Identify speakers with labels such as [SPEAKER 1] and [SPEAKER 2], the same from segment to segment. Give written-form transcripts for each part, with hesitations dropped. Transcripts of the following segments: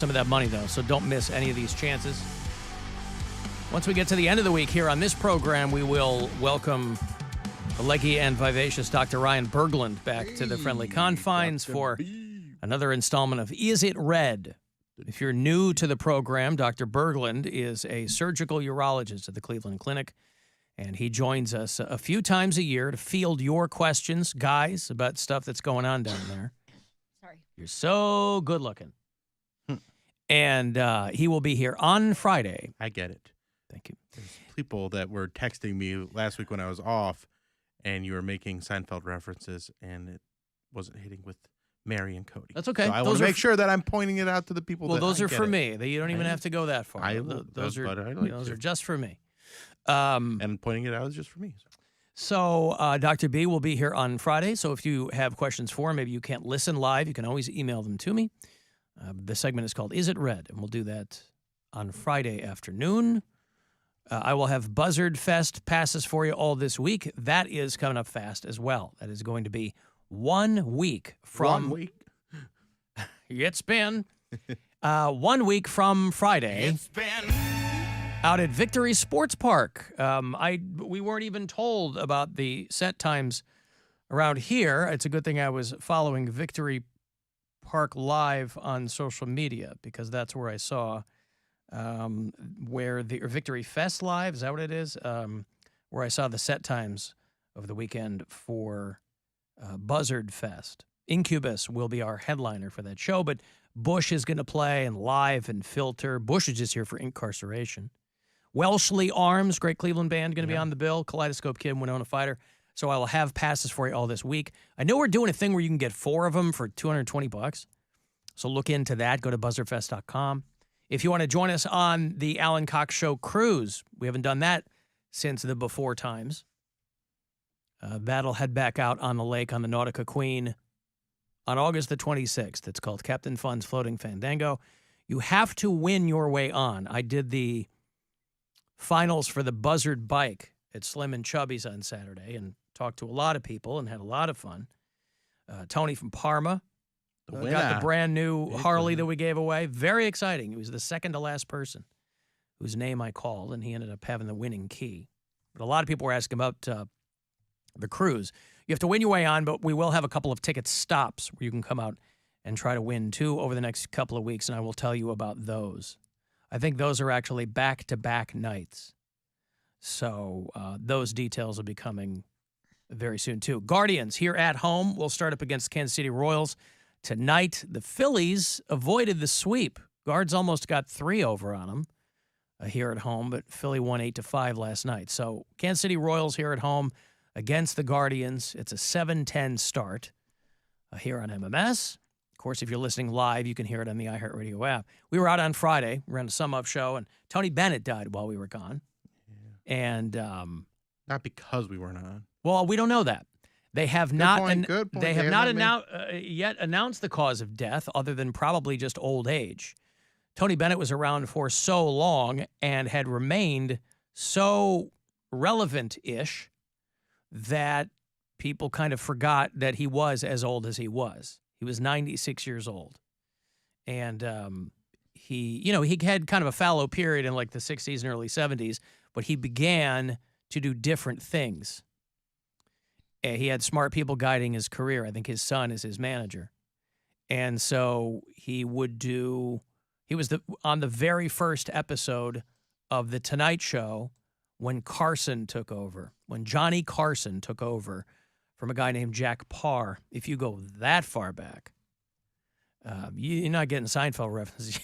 [SPEAKER 1] some of that money, though, so don't miss any of these chances. Once we get to the end of the week here on this program, we will welcome the leggy and vivacious Dr. Ryan Berglund back to the friendly confines for another installment of Is It Red? If you're new to the program, Dr. Berglund is a surgical urologist at the Cleveland Clinic, and he joins us a few times a year to field your questions, guys, about stuff that's going on down there.
[SPEAKER 2] Sorry.
[SPEAKER 1] You're so good looking. And he will be here on Friday.
[SPEAKER 3] I get it.
[SPEAKER 1] Thank you.
[SPEAKER 3] There's people that were texting me last week when I was off, and you were making Seinfeld references, and it wasn't hitting with Mary and Cody.
[SPEAKER 1] That's okay.
[SPEAKER 3] So I want to make sure that I'm pointing it out to the people.
[SPEAKER 1] Well,
[SPEAKER 3] that
[SPEAKER 1] those
[SPEAKER 3] I
[SPEAKER 1] are
[SPEAKER 3] get
[SPEAKER 1] for
[SPEAKER 3] it.
[SPEAKER 1] me. You don't even have to go that far. Those are just for me.
[SPEAKER 3] And pointing it out is just for me.
[SPEAKER 1] So Dr. B will be here on Friday. So if you have questions for him, maybe you can't listen live, you can always email them to me. The segment is called Is It Red? And we'll do that on Friday afternoon. I will have Buzzard Fest passes for you all this week. That is coming up fast as well. That is going to be 1 week from...
[SPEAKER 3] 1 week?
[SPEAKER 1] It's been 1 week from Friday.
[SPEAKER 4] It's been...
[SPEAKER 1] Out at Victory Sports Park. We weren't even told about the set times around here. It's a good thing I was following Victory Park live on social media, because that's where I saw where the Victory Fest live, is that what it is? Where I saw the set times of the weekend for Buzzard Fest. Incubus will be our headliner for that show, but Bush is going to play, and Live and Filter. Bush is just here for Incarceration. Welshly Arms, great Cleveland band, going to be on the bill. Kaleidoscope Kid, Winona Fighter. So I will have passes for you all this week. I know we're doing a thing where you can get 4 of them for $220. So look into that. Go to buzzardfest.com. If you want to join us on the Alan Cox Show cruise, we haven't done that since the before times. That'll head back out on the lake on the Nautica Queen on August the 26th. It's called Captain Fun's Floating Fandango. You have to win your way on. I did the finals for the Buzzard Bike at Slim and Chubby's on Saturday and talked to a lot of people and had a lot of fun. Tony from Parma got the brand new Harley that we gave away. Very exciting. He was the second to last person whose name I called, and he ended up having the winning key. But a lot of people were asking about the cruise. You have to win your way on, but we will have a couple of ticket stops where you can come out and try to win too over the next couple of weeks, and I will tell you about those. I think those are actually back-to-back nights. So those details will be coming very soon, too. Guardians here at home will start up against Kansas City Royals tonight. The Phillies avoided the sweep. Guards almost got 3 over on them here at home, but Philly won 8-5 last night. So Kansas City Royals here at home against the Guardians. It's a 7:10 start here on MMS. Of course, if you're listening live, you can hear it on the iHeartRadio app. We were out on Friday. We ran a sum-up show, and Tony Bennett died while we were gone. Yeah. And
[SPEAKER 3] not because we weren't on.
[SPEAKER 1] Well, we don't know that. They have
[SPEAKER 3] Good
[SPEAKER 1] not.
[SPEAKER 3] point.
[SPEAKER 1] They have not yet announced the cause of death, other than probably just old age. Tony Bennett was around for so long and had remained so relevant-ish that people kind of forgot that he was as old as he was. He was 96 years old. And he had kind of a fallow period in like the 60s and early 70s, but he began to do different things. He had smart people guiding his career. I think his son is his manager. And so he was on the very first episode of The Tonight Show when Carson took over, when Johnny Carson took over from a guy named Jack Parr. If you go that far back, you're not getting Seinfeld references.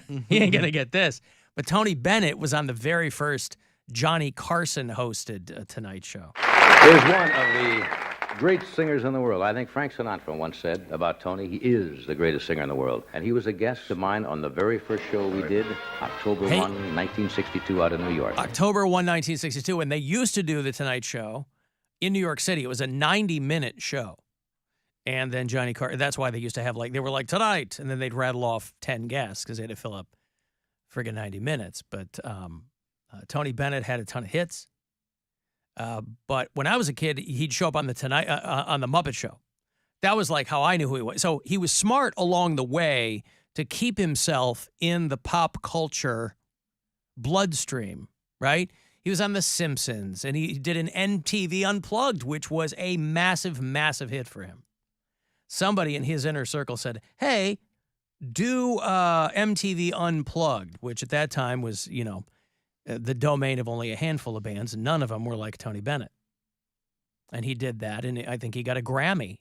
[SPEAKER 1] You ain't going to get this. But Tony Bennett was on the very first Johnny Carson hosted Tonight Show.
[SPEAKER 5] Here's one of the great singers in the world. I think Frank Sinatra once said about Tony, he is the greatest singer in the world. And he was a guest of mine on the very first show we did, October 1, 1962, out of New York.
[SPEAKER 1] October 1, 1962, and they used to do The Tonight Show in New York City. It was a 90-minute show. And then Johnny Carson, that's why they used to have they were like, tonight, and then they'd rattle off 10 guests because they had to fill up friggin' 90 minutes. But Tony Bennett had a ton of hits. But when I was a kid, he'd show up on the Muppet Show. That was like how I knew who he was. So he was smart along the way to keep himself in the pop culture bloodstream, right? He was on The Simpsons, and he did an MTV Unplugged, which was a massive, massive hit for him. Somebody in his inner circle said, hey, do MTV Unplugged, which at that time was, the domain of only a handful of bands, and none of them were like Tony Bennett. And he did that, and I think he got a Grammy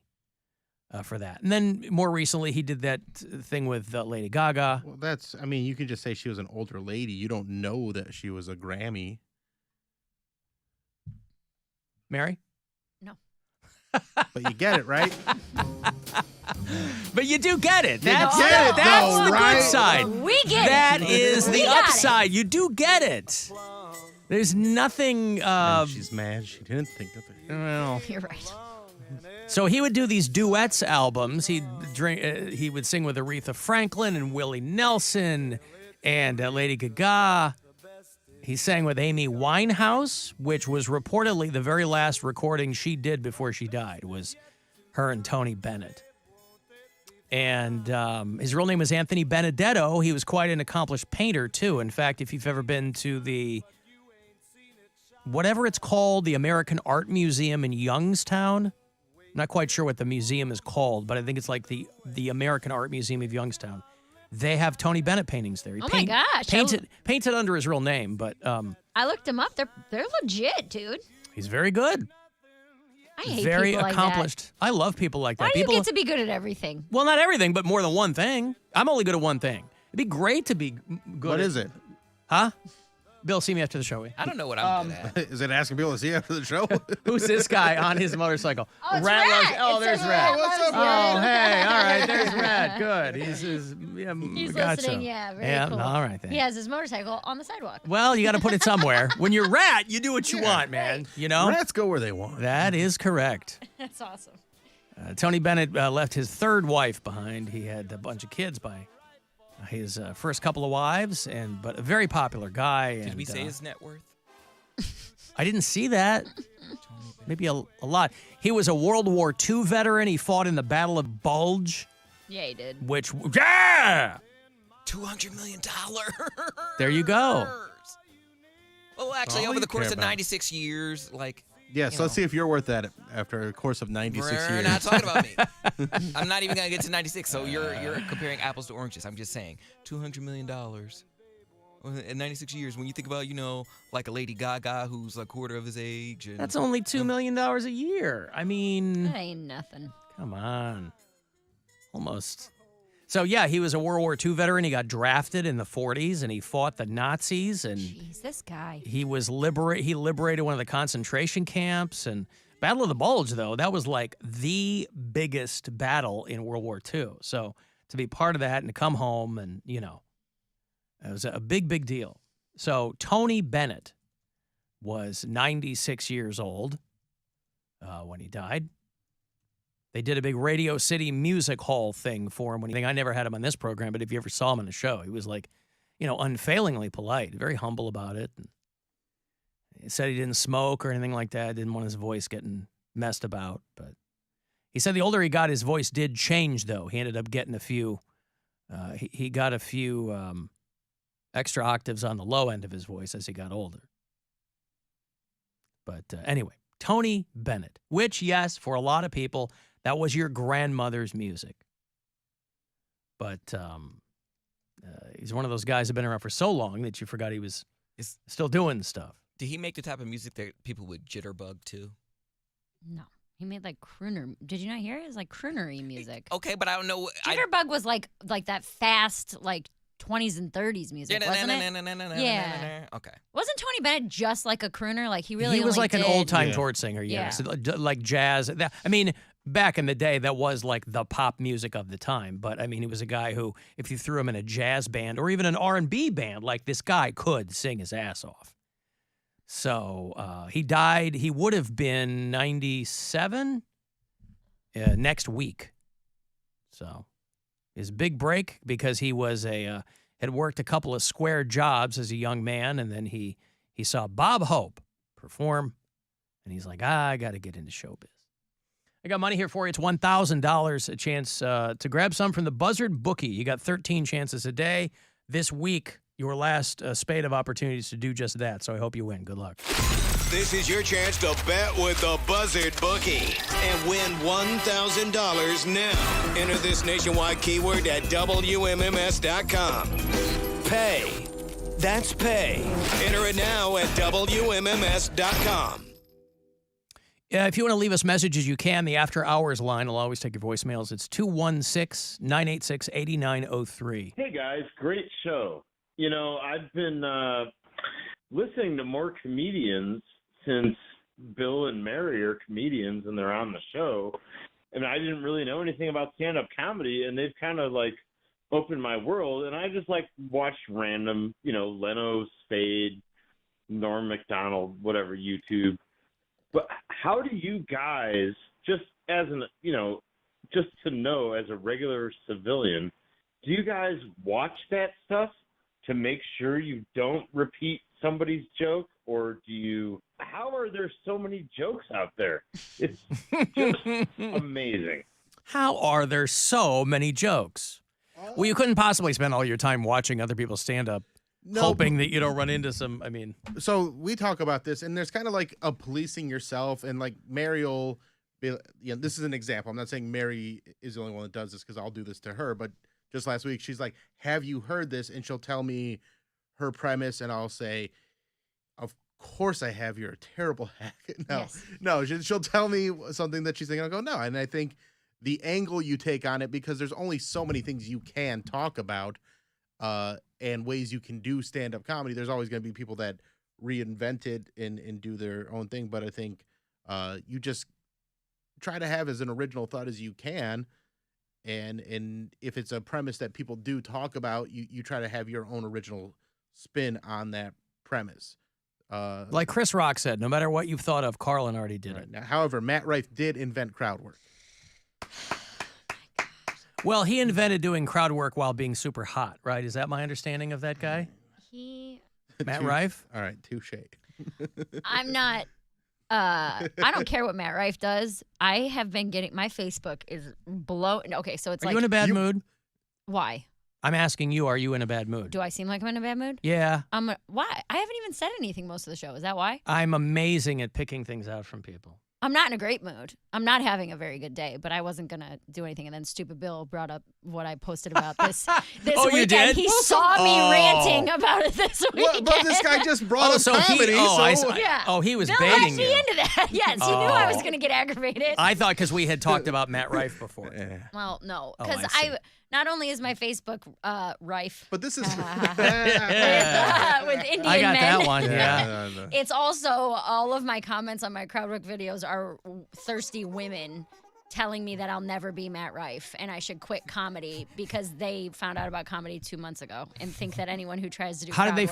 [SPEAKER 1] for that. And then more recently, he did that thing with Lady Gaga.
[SPEAKER 3] Well, you can just say she was an older lady. You don't know that she was a Grammy.
[SPEAKER 1] Mary?
[SPEAKER 2] No.
[SPEAKER 3] But you get it, right?
[SPEAKER 1] But you do get it. That's
[SPEAKER 3] get it,
[SPEAKER 1] that's
[SPEAKER 3] though,
[SPEAKER 1] the
[SPEAKER 3] right?
[SPEAKER 1] good side.
[SPEAKER 2] We get
[SPEAKER 1] That
[SPEAKER 2] it.
[SPEAKER 1] is
[SPEAKER 2] We
[SPEAKER 1] the
[SPEAKER 2] got
[SPEAKER 1] upside. You do get it. There's nothing.
[SPEAKER 3] And she's mad she didn't think of it.
[SPEAKER 1] Well,
[SPEAKER 2] You're right.
[SPEAKER 1] so he would do these duets albums. He would sing with Aretha Franklin and Willie Nelson and Lady Gaga. He sang with Amy Winehouse, which was reportedly the very last recording she did before she died, was her and Tony Bennett. And his real name was Anthony Benedetto. He was quite an accomplished painter, too. In fact, if you've ever been to the, whatever it's called, the American Art Museum in Youngstown, I'm not quite sure what the museum is called, but I think it's like the American Art Museum of Youngstown. They have Tony Bennett paintings there.
[SPEAKER 2] My gosh.
[SPEAKER 1] Painted under his real name, but
[SPEAKER 2] I looked him up. They're legit, dude.
[SPEAKER 1] he's very good.
[SPEAKER 2] I hate
[SPEAKER 1] Very
[SPEAKER 2] people
[SPEAKER 1] accomplished.
[SPEAKER 2] Like
[SPEAKER 1] I love people like that.
[SPEAKER 2] that. Why do you
[SPEAKER 1] People,
[SPEAKER 2] get to be good at everything?
[SPEAKER 1] well, not everything, but more than one thing. I'm only good at one thing. It'd be great to be good.
[SPEAKER 3] What
[SPEAKER 1] at,
[SPEAKER 3] is it?
[SPEAKER 1] Huh? Bill, see me after the show. will you?
[SPEAKER 4] I don't know what I'm good at.
[SPEAKER 3] Is it asking people to see after the show?
[SPEAKER 1] Who's this guy on his motorcycle?
[SPEAKER 2] Oh, it's
[SPEAKER 1] Rat loves-
[SPEAKER 2] Rat.
[SPEAKER 1] Oh,
[SPEAKER 2] It
[SPEAKER 1] there's
[SPEAKER 2] says
[SPEAKER 1] Rat.
[SPEAKER 2] Rat
[SPEAKER 3] What's
[SPEAKER 2] loves
[SPEAKER 3] up,
[SPEAKER 2] you.
[SPEAKER 1] Oh, hey, all right, there's Rat. Good. He's
[SPEAKER 2] Listening,
[SPEAKER 1] gotcha.
[SPEAKER 2] yeah, very cool.
[SPEAKER 1] All right then.
[SPEAKER 2] He has his motorcycle on the sidewalk.
[SPEAKER 1] Well, you got to put it somewhere. When you're Rat, you do what you want, man. You know?
[SPEAKER 3] Rats go where they want.
[SPEAKER 1] That is correct.
[SPEAKER 2] That's awesome.
[SPEAKER 1] Tony Bennett left his third wife behind. He had a bunch of kids by his first couple of wives, but a very popular guy.
[SPEAKER 4] Did
[SPEAKER 1] and,
[SPEAKER 4] we say his net worth?
[SPEAKER 1] I didn't see that. Maybe a lot. He was a World War II veteran. He fought in the Battle of Bulge,
[SPEAKER 2] Yeah, he did.
[SPEAKER 1] which, yeah!
[SPEAKER 4] $200 million.
[SPEAKER 1] There you go.
[SPEAKER 4] Well, actually,
[SPEAKER 3] All
[SPEAKER 4] over
[SPEAKER 3] you
[SPEAKER 4] the course
[SPEAKER 3] care
[SPEAKER 4] of
[SPEAKER 3] about.
[SPEAKER 4] 96 years,
[SPEAKER 3] Yes,
[SPEAKER 4] you
[SPEAKER 3] let's
[SPEAKER 4] know.
[SPEAKER 3] see if you're worth that after a course of 96
[SPEAKER 4] we're
[SPEAKER 3] years.
[SPEAKER 4] not talking about me. I'm not even gonna get to 96. So you're comparing apples to oranges. I'm just saying, $200 million in 96 years. When you think about, like a Lady Gaga who's a quarter of his age, and
[SPEAKER 1] That's only $2 million a year. I mean,
[SPEAKER 2] That ain't nothing.
[SPEAKER 1] come on. Almost. So, yeah, he was a World War II veteran. He got drafted in the 40s, and he fought the Nazis, and
[SPEAKER 2] Jeez, this guy.
[SPEAKER 1] he liberated one of the concentration camps. And Battle of the Bulge, though, that was like the biggest battle in World War II. So to be part of that and to come home and, it was a big, big deal. So Tony Bennett was 96 years old when he died. They did a big Radio City Music Hall thing for him. I never had him on this program, but if you ever saw him on the show, he was like, unfailingly polite, very humble about it. And he said he didn't smoke or anything like that, didn't want his voice getting messed about. But he said the older he got, his voice did change, though. He ended up getting a few, he got a few extra octaves on the low end of his voice as he got older. But anyway, Tony Bennett, which, yes, for a lot of people, that was your grandmother's music. But he's one of those guys that have been around for so long that you forgot he was still doing stuff.
[SPEAKER 4] did he make the type of music that people would jitterbug to?
[SPEAKER 2] No. He made like crooner. Did you not hear it? It was like croonery music.
[SPEAKER 4] Okay, but I don't know.
[SPEAKER 2] Jitterbug was like that fast, like 20s and 30s music, wasn't it? Yeah.
[SPEAKER 4] Okay.
[SPEAKER 2] Wasn't Tony Bennett just like a crooner? Like he really
[SPEAKER 1] He was
[SPEAKER 2] only
[SPEAKER 1] like an
[SPEAKER 2] did-
[SPEAKER 1] old-time
[SPEAKER 3] Yeah.
[SPEAKER 1] torch singer,
[SPEAKER 2] Yeah.
[SPEAKER 1] yes. Like jazz. Back in the day, that was like the pop music of the time. But, he was a guy who, if you threw him in a jazz band or even an R&B band, like this guy could sing his ass off. So he died. He would have been 97 next week. So his big break, because he was had worked a couple of square jobs as a young man, and then he saw Bob Hope perform, and he's like, I got to get into showbiz. I got money here for you. It's $1,000, a chance to grab some from the Buzzard Bookie. You got 13 chances a day. This week, your last spate of opportunities to do just that. So I hope you win. Good luck.
[SPEAKER 6] This is your chance to bet with the Buzzard Bookie and win $1,000 now. Enter this nationwide keyword at WMMS.com. Pay. That's pay. Enter it now at WMMS.com.
[SPEAKER 1] If you want to leave us messages, you can. The After Hours line will always take your voicemails. It's 216-986-8903.
[SPEAKER 7] Hey, guys. Great show. You know, I've been listening to more comedians since Bill and Mary are comedians and they're on the show. And I didn't really know anything about stand-up comedy, and they've kind of, like, opened my world. And I just, like, watched random, you know, Leno, Spade, Norm Macdonald, whatever, YouTube. But how do you guys, just as an, you know, just to know as a regular civilian, do you guys watch that stuff to make sure you don't repeat somebody's joke? Or do you, how are there so many jokes out there? It's just amazing.
[SPEAKER 1] How are there so many jokes? Well, you couldn't possibly spend all your time watching other people stand up.
[SPEAKER 3] No,
[SPEAKER 1] hoping that you don't run into some, I mean.
[SPEAKER 3] So we talk about this, and there's kind of like a policing yourself, and like Mary will be, you know, this is an example. I'm not saying Mary is the only one that does this because I'll do this to her, but just last week, she's like, have you heard this? And she'll tell me her premise, and I'll say, of course I have. You're a terrible hack. No, she'll tell me something that she's thinking. I'll go, no. And I think the angle you take on it, because there's only so many things you can talk about, and ways you can do stand-up comedy. There's always going to be people that reinvent it and do their own thing. But I think you just try to have as an original thought as you can. And if it's a premise that people do talk about, you try to have your own original spin on that premise.
[SPEAKER 1] Like Chris Rock said, no matter what you've thought of, Carlin already did it.
[SPEAKER 3] Now, however, Matt Rife did invent crowd work.
[SPEAKER 1] Well, he invented doing crowd work while being super hot, right? Is that my understanding of that guy? Matt Rife?
[SPEAKER 3] All right, touche.
[SPEAKER 2] I'm not. I don't care what Matt Rife does. I have been getting, my Facebook is blown. Okay, so it's
[SPEAKER 1] Are
[SPEAKER 2] like.
[SPEAKER 1] you in a bad mood?
[SPEAKER 2] Why?
[SPEAKER 1] I'm asking you, are you in a bad mood?
[SPEAKER 2] Do I seem like I'm in a bad mood?
[SPEAKER 1] Yeah.
[SPEAKER 2] Why? I haven't even said anything most of the show. Is that why?
[SPEAKER 1] I'm amazing at picking things out from people.
[SPEAKER 2] I'm not in a great mood. I'm not having a very good day, but I wasn't going to do anything. And then Stupid Bill brought up what I posted about this
[SPEAKER 1] Oh,
[SPEAKER 2] weekend.
[SPEAKER 1] you did?
[SPEAKER 2] He saw me ranting about it this weekend.
[SPEAKER 3] Well, this guy just brought up comedy.
[SPEAKER 1] He was
[SPEAKER 2] Bill
[SPEAKER 1] baiting
[SPEAKER 2] led
[SPEAKER 1] you.
[SPEAKER 2] me into that. Yes, he knew I was going to get aggravated.
[SPEAKER 1] I thought because we had talked about Matt Rife before.
[SPEAKER 2] Well, no,
[SPEAKER 1] Oh,
[SPEAKER 2] because
[SPEAKER 1] I see.
[SPEAKER 2] not only is my Facebook rife
[SPEAKER 3] But this is
[SPEAKER 2] with Indian
[SPEAKER 1] I got
[SPEAKER 2] men.
[SPEAKER 1] that one, yeah.
[SPEAKER 2] It's also all of my comments on my crowd work videos are thirsty women telling me that I'll never be Matt Rife and I should quit comedy because they found out about comedy 2 months ago and think that anyone who tries to do
[SPEAKER 1] How
[SPEAKER 2] crowd
[SPEAKER 1] did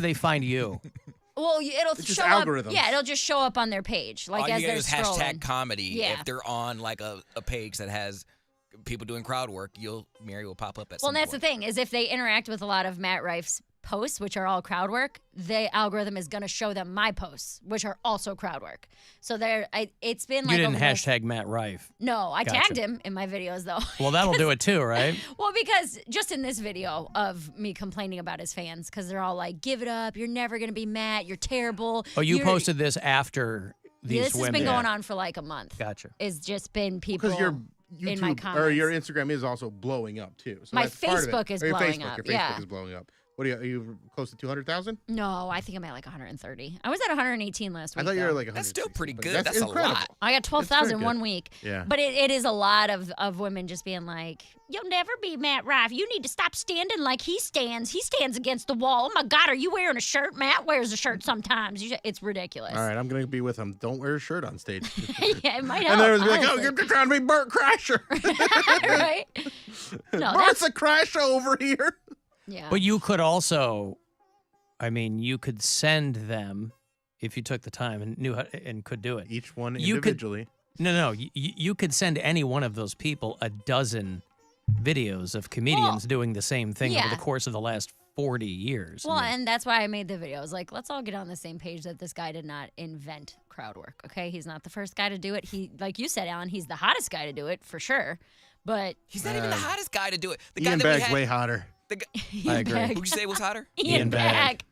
[SPEAKER 1] they
[SPEAKER 2] work,
[SPEAKER 1] find you?
[SPEAKER 2] Well, it'll
[SPEAKER 3] It's just
[SPEAKER 2] show up.
[SPEAKER 3] algorithms.
[SPEAKER 2] Yeah, it'll just show up on their page, like
[SPEAKER 4] All
[SPEAKER 2] as
[SPEAKER 4] you
[SPEAKER 2] they're
[SPEAKER 4] gotta do is
[SPEAKER 2] scrolling.
[SPEAKER 4] hashtag comedy.
[SPEAKER 2] Yeah.
[SPEAKER 4] If they're on like a page that has people doing crowd work, Mary will pop up at
[SPEAKER 2] Well,
[SPEAKER 4] some
[SPEAKER 2] and that's
[SPEAKER 4] point.
[SPEAKER 2] the thing is if they interact with a lot of Matt Rife's posts, which are all crowd work, the algorithm is going to show them my posts, which are also crowd work. So it's been like
[SPEAKER 1] You didn't
[SPEAKER 2] over the last-
[SPEAKER 1] hashtag Matt Rife.
[SPEAKER 2] No, I
[SPEAKER 1] Gotcha.
[SPEAKER 2] tagged him in my videos though.
[SPEAKER 1] Well, that'll do it too, right?
[SPEAKER 2] Well, because just in this video of me complaining about his fans, because they're all like, "Give it up! You're never gonna be Matt. You're terrible."
[SPEAKER 1] Oh, you
[SPEAKER 2] You're-"
[SPEAKER 1] posted this after these
[SPEAKER 2] This
[SPEAKER 1] women.
[SPEAKER 2] has been going on for like a month.
[SPEAKER 1] Gotcha.
[SPEAKER 2] It's just been people
[SPEAKER 3] because your
[SPEAKER 2] in my
[SPEAKER 3] YouTube
[SPEAKER 2] comments.
[SPEAKER 3] or your Instagram is also blowing up too. So
[SPEAKER 2] My
[SPEAKER 3] that's part of it.
[SPEAKER 2] Facebook is
[SPEAKER 3] Or your
[SPEAKER 2] blowing
[SPEAKER 3] Facebook,
[SPEAKER 2] up,
[SPEAKER 3] Your Facebook
[SPEAKER 2] yeah.
[SPEAKER 3] is blowing up. What are you close to 200,000?
[SPEAKER 2] No, I think I'm at like 130. I was at 118 last week.
[SPEAKER 3] I thought you were
[SPEAKER 2] though.
[SPEAKER 3] like 160.
[SPEAKER 4] That's still pretty
[SPEAKER 3] but
[SPEAKER 4] good.
[SPEAKER 3] That's
[SPEAKER 4] That's a
[SPEAKER 3] incredible.
[SPEAKER 4] lot.
[SPEAKER 2] I got
[SPEAKER 3] It's
[SPEAKER 2] 12,000
[SPEAKER 3] very
[SPEAKER 2] one
[SPEAKER 3] good.
[SPEAKER 2] week.
[SPEAKER 3] Yeah.
[SPEAKER 2] But it is a lot of women just being like, "You'll never be Matt Rife. You need to stop standing like he stands. He stands against the wall. Oh my God, are you wearing a shirt? Matt wears a shirt sometimes. It's ridiculous."
[SPEAKER 3] All right, I'm gonna be with him. Don't wear a shirt on stage.
[SPEAKER 2] Yeah, it might help.
[SPEAKER 3] And then it was like, oh,
[SPEAKER 2] honestly.
[SPEAKER 3] you're trying to be Bert Kreischer.
[SPEAKER 2] Right? No,
[SPEAKER 3] Bert's
[SPEAKER 2] that's
[SPEAKER 3] a Kreischer over here.
[SPEAKER 2] yeah.
[SPEAKER 1] But you could also, I mean, you could send them if you took the time and knew how, and could do it.
[SPEAKER 3] Each one
[SPEAKER 1] You could-
[SPEAKER 3] individually.
[SPEAKER 1] No, you could send any one of those people a dozen videos of comedians doing the same thing over
[SPEAKER 2] yeah.
[SPEAKER 1] the course of the last 40 years.
[SPEAKER 2] Well, and that's why I made the video. I was like, let's all get on the same page that this guy did not invent crowd work. Okay, he's not the first guy to do it. He, like you said, Alan, he's the hottest guy to do it for sure. But
[SPEAKER 4] He's not even the hottest guy to do it. The
[SPEAKER 3] Ian
[SPEAKER 4] guy that we
[SPEAKER 3] Bag's
[SPEAKER 4] had,
[SPEAKER 3] way hotter.
[SPEAKER 4] the guy,
[SPEAKER 1] I agree.
[SPEAKER 2] Bag.
[SPEAKER 4] who'd you say was hotter?
[SPEAKER 2] Ian Bag.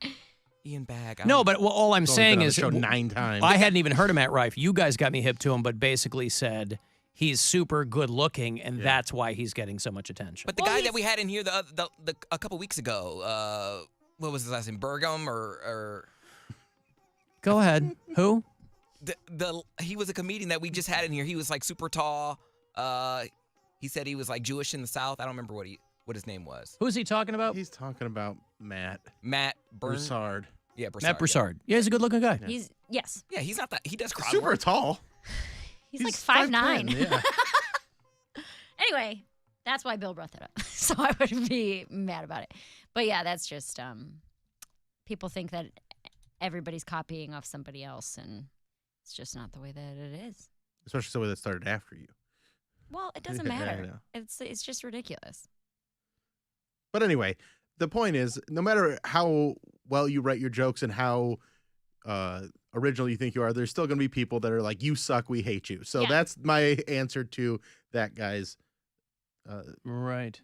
[SPEAKER 4] Ian Bag.
[SPEAKER 1] No, but all I'm
[SPEAKER 3] He's only
[SPEAKER 1] saying
[SPEAKER 3] been on the
[SPEAKER 1] is
[SPEAKER 3] show 9 times.
[SPEAKER 1] I hadn't even heard of Matt Rife. You guys got me hip to him, but basically said he's super good looking, and that's why he's getting so much attention.
[SPEAKER 4] But the guy that we had in here a couple weeks ago, what was his last name? Burgum or
[SPEAKER 1] Go ahead. Who?
[SPEAKER 4] he was a comedian that we just had in here. He was like super tall. He said he was like Jewish in the South. I don't remember what his name was.
[SPEAKER 1] Who's he talking about?
[SPEAKER 3] He's talking about Matt
[SPEAKER 4] Broussard. Yeah, Broussard.
[SPEAKER 1] Matt Broussard. Yeah, he's a good looking guy.
[SPEAKER 2] He's yes.
[SPEAKER 4] Yeah, he's not that. He does crowd
[SPEAKER 3] super
[SPEAKER 4] work.
[SPEAKER 3] tall.
[SPEAKER 2] He's like 5'9".
[SPEAKER 3] Yeah.
[SPEAKER 2] Anyway, that's why Bill brought that up. So I would be mad about it. But yeah, that's just people think that everybody's copying off somebody else, and it's just not the way that it is.
[SPEAKER 3] Especially the way that started after you.
[SPEAKER 2] Well, it doesn't
[SPEAKER 3] Yeah, I
[SPEAKER 2] matter.
[SPEAKER 3] know.
[SPEAKER 2] It's just ridiculous.
[SPEAKER 3] But anyway, the point is, no matter how well you write your jokes and how original you think you are, there's still going to be people that are like, you suck, we hate you. So
[SPEAKER 2] Yeah.
[SPEAKER 3] that's my answer to that guy's
[SPEAKER 1] Right.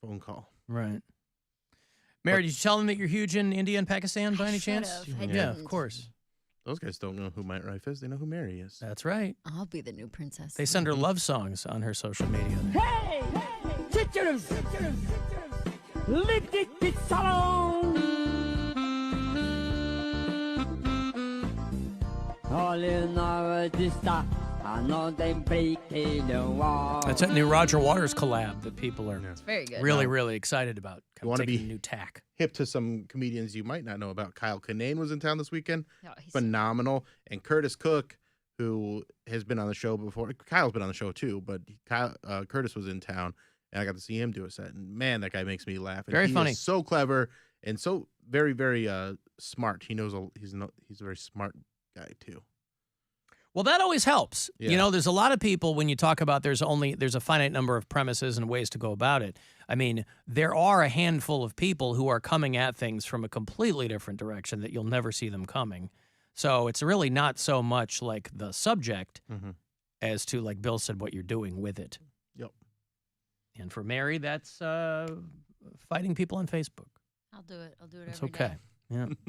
[SPEAKER 3] phone call.
[SPEAKER 1] Right. Mary, did you tell them that you're huge in India and Pakistan by
[SPEAKER 2] I
[SPEAKER 1] any chance?
[SPEAKER 2] should've. I
[SPEAKER 1] Yeah, of
[SPEAKER 2] didn't.
[SPEAKER 1] course.
[SPEAKER 3] Those guys don't know who Matt Rife is. They know who Mary is.
[SPEAKER 1] That's right.
[SPEAKER 2] I'll be the new princess.
[SPEAKER 1] They send her love songs on her social media. That's that new Roger Waters collab that people are
[SPEAKER 2] It's very good.
[SPEAKER 1] really, really excited about.
[SPEAKER 3] You wanna
[SPEAKER 1] taking
[SPEAKER 3] be-
[SPEAKER 1] a new tack.
[SPEAKER 3] Hip to some comedians you might not know about. Kyle Kinane was in town this weekend.
[SPEAKER 2] Oh, he's
[SPEAKER 3] Phenomenal. And Curtis Cook, who has been on the show before. Kyle's been on the show too, but Curtis was in town, and I got to see him do a set. And man, that guy makes me laugh. And
[SPEAKER 1] Very
[SPEAKER 3] he
[SPEAKER 1] funny.
[SPEAKER 3] is so clever and so very, very smart. He knows he's a very smart guy too.
[SPEAKER 1] Well, that always helps.
[SPEAKER 3] Yeah.
[SPEAKER 1] You know, there's a lot of people when you talk about there's a finite number of premises and ways to go about it. I mean, there are a handful of people who are coming at things from a completely different direction that you'll never see them coming. So it's really not so much like the subject as to, like Bill said, what you're doing with it.
[SPEAKER 3] Yep.
[SPEAKER 1] And for Mary, that's fighting people on Facebook.
[SPEAKER 2] I'll do it. I'll do it
[SPEAKER 1] It's
[SPEAKER 2] every day.
[SPEAKER 1] okay. Yeah.